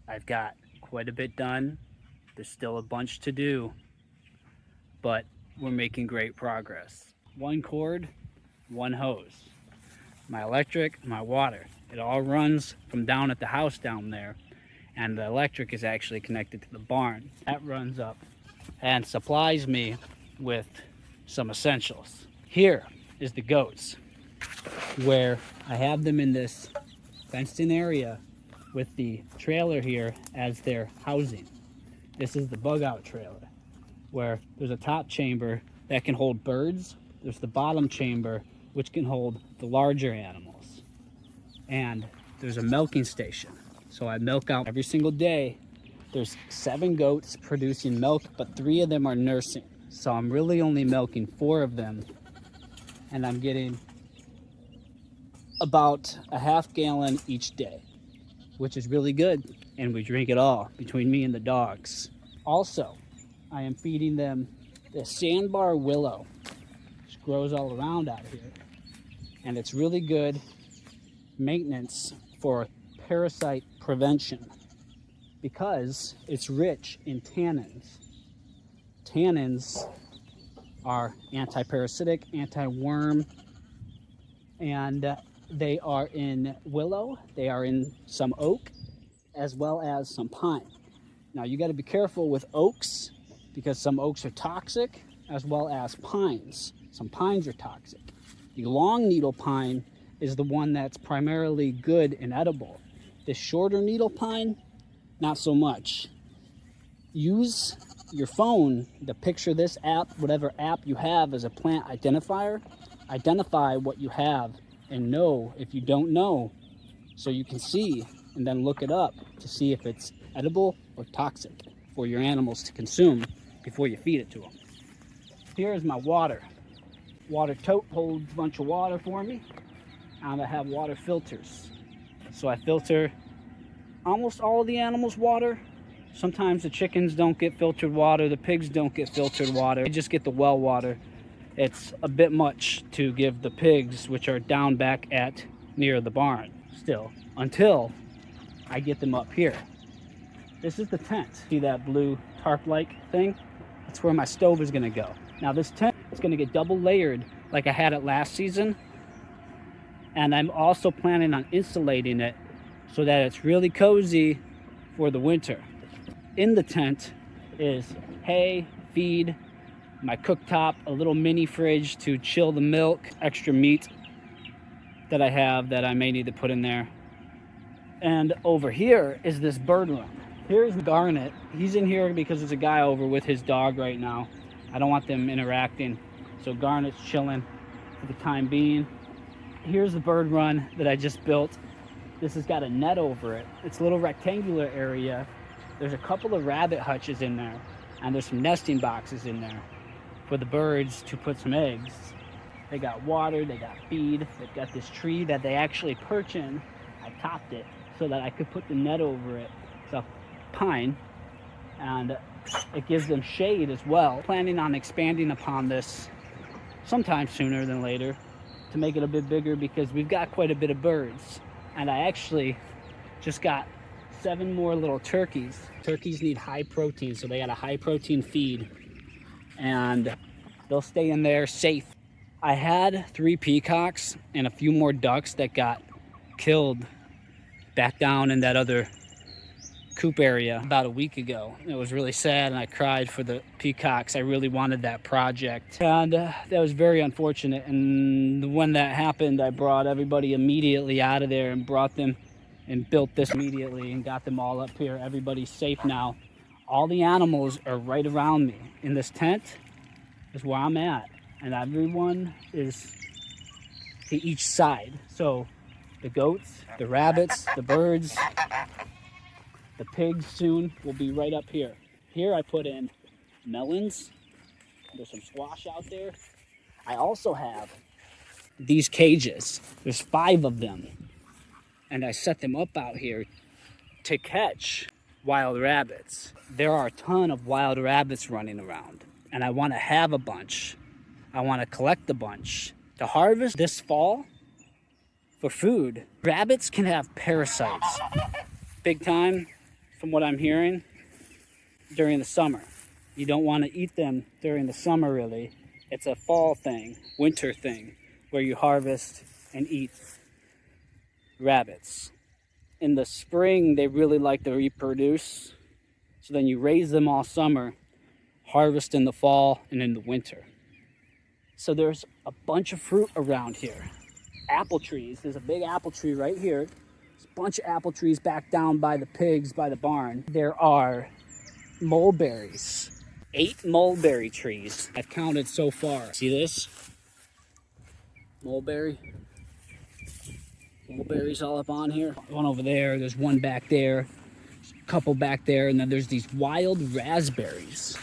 I've got quite a bit done. There's still a bunch to do, but we're making great progress. One cord, one hose. My electric, my water. It all runs from down at the house down there, and the electric is actually connected to the barn. That runs up and supplies me with some essentials. Here is the goats, where I have them in this fenced in area with the trailer here as their housing. This is the bug out trailer, where there's a top chamber that can hold birds. There's the bottom chamber, which can hold the larger animals. And there's a milking station. So I milk out every single day. There's 7 goats producing milk, but 3 of them are nursing. So I'm really only milking 4 of them. And I'm getting about a half gallon each day, which is really good. And we drink it all between me and the dogs. Also, I am feeding them the sandbar willow, which grows all around out here. And it's really good maintenance for parasite prevention because it's rich in tannins. Tannins are anti-parasitic, anti-worm, and they are in willow, they are in some oak, as well as some pine. Now you got to be careful with oaks because some oaks are toxic, as well as pines. Some pines are toxic. The long needle pine is the one that's primarily good and edible. The shorter needle pine, not so much. Use your phone to picture this app, whatever app you have as a plant identifier. Identify what you have and know if you don't know, so you can see and then look it up to see if it's edible or toxic for your animals to consume before you feed it to them. Here is my water. Water tote holds a bunch of water for me, and I have water filters. So I filter almost all of the animals' water. Sometimes the chickens don't get filtered water, the pigs don't get filtered water. I just get the well water. It's a bit much to give the pigs, which are down back at near the barn still, until I get them up here. This is the tent. See that blue tarp-like thing? That's where my stove is gonna go. Now this tent is gonna get double layered like I had it last season. And I'm also planning on insulating it so that it's really cozy for the winter. In the tent is hay, feed, my cooktop, a little mini fridge to chill the milk, extra meat that I have that I may need to put in there. And over here is this bird room. Here's Garnet. He's in here because there's a guy over with his dog right now. I don't want them interacting. So Garnet's chilling for the time being. Here's the bird run that I just built. This has got a net over it. It's a little rectangular area. There's a couple of rabbit hutches in there, and there's some nesting boxes in there for the birds to put some eggs. They got water, they got feed, they've got this tree that they actually perch in. I topped it so that I could put the net over it. It's a pine, and it gives them shade as well. Planning on expanding upon this sometime sooner than later to make it a bit bigger because we've got quite a bit of birds. And I actually just got 7 more little turkeys. Turkeys need high protein, so they got a high protein feed, and they'll stay in there safe. I had 3 peacocks and a few more ducks that got killed back down in that other coop area about a week ago. It was really sad, and I cried for the peacocks. I really wanted that project, and that was very unfortunate. And when that happened, I brought everybody immediately out of there and brought them and built this immediately and got them all up here. Everybody's safe now. All the animals are right around me. In this tent is where I'm at, and everyone is to each side. So the goats, the rabbits, the birds, the pigs soon will be right up here. Here I put in melons. There's some squash out there. I also have these cages. There's 5 of them. And I set them up out here to catch wild rabbits. There are a ton of wild rabbits running around, and I want to have a bunch. I want to collect a bunch to harvest this fall for food. Rabbits can have parasites, big time. from what I'm hearing, during the summer. You don't want to eat them during the summer, really. It's a fall thing, winter thing, where you harvest and eat rabbits. In the spring, they really like to reproduce. So then you raise them all summer, harvest in the fall and in the winter. So there's a bunch of fruit around here. Apple trees. There's a big apple tree right here. There's a bunch of apple trees back down by the pigs, by the barn. There are mulberries. 8 mulberry trees I've counted so far. See this? Mulberry. Mulberries all up on here. One over there. There's one back there. There's a couple back there. And then there's these wild raspberries.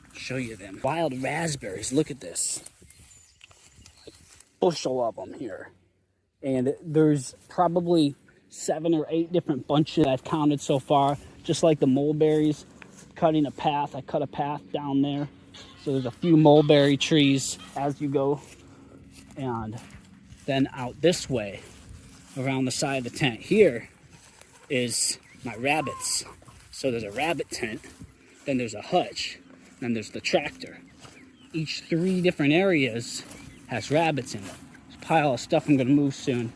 I'll show you them. Wild raspberries. Look at this. A bushel of them here. And there's probably 7 or 8 different bunches I've counted so far. Just like the mulberries. Cutting a path. I cut a path down there. So there's a few mulberry trees as you go. And then out this way, around the side of the tent here, is my rabbits. So there's a rabbit tent, then there's a hutch, then there's the tractor. Each 3 different areas has rabbits in it. There's a pile of stuff I'm gonna move soon,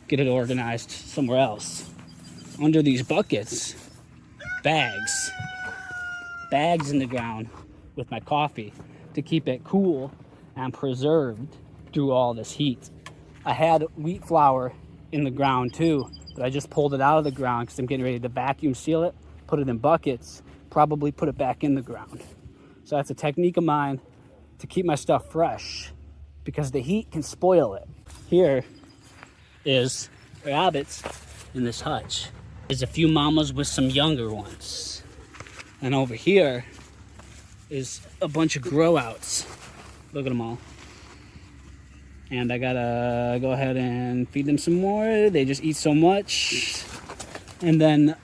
get it organized somewhere else. Under these buckets, bags in the ground with my coffee to keep it cool and preserved through all this heat. I had wheat flour in the ground too, but I just pulled it out of the ground because I'm getting ready to vacuum seal it, put it in buckets, probably put it back in the ground. So that's a technique of mine to keep my stuff fresh because the heat can spoil it. Here is rabbits in this hutch. There's a few mamas with some younger ones. And over here is a bunch of grow outs. Look at them all. And I gotta go ahead and feed them some more. They just eat so much. And then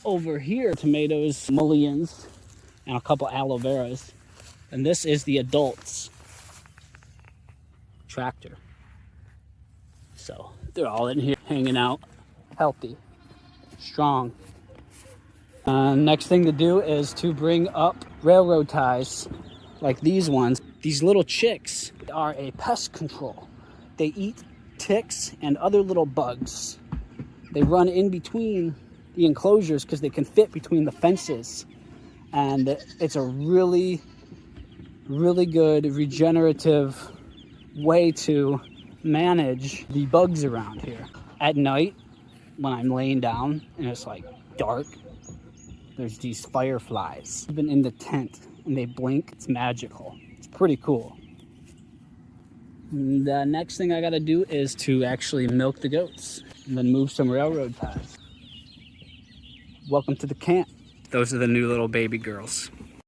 over here, tomatoes, mullions, and a couple aloe veras. And this is the adults tractor. So they're all in here hanging out, healthy, strong. Next thing to do is to bring up railroad ties like these ones. These little chicks are a pest control. They eat ticks and other little bugs. They run in between the enclosures because they can fit between the fences. And it's a really, really good regenerative way to manage the bugs around here. At night, when I'm laying down and it's like dark, there's these fireflies even in the tent and they blink. It's magical. It's pretty cool. And the next thing I gotta do is to actually milk the goats and then move some railroad ties. Welcome to the camp. Those are the new little baby girls.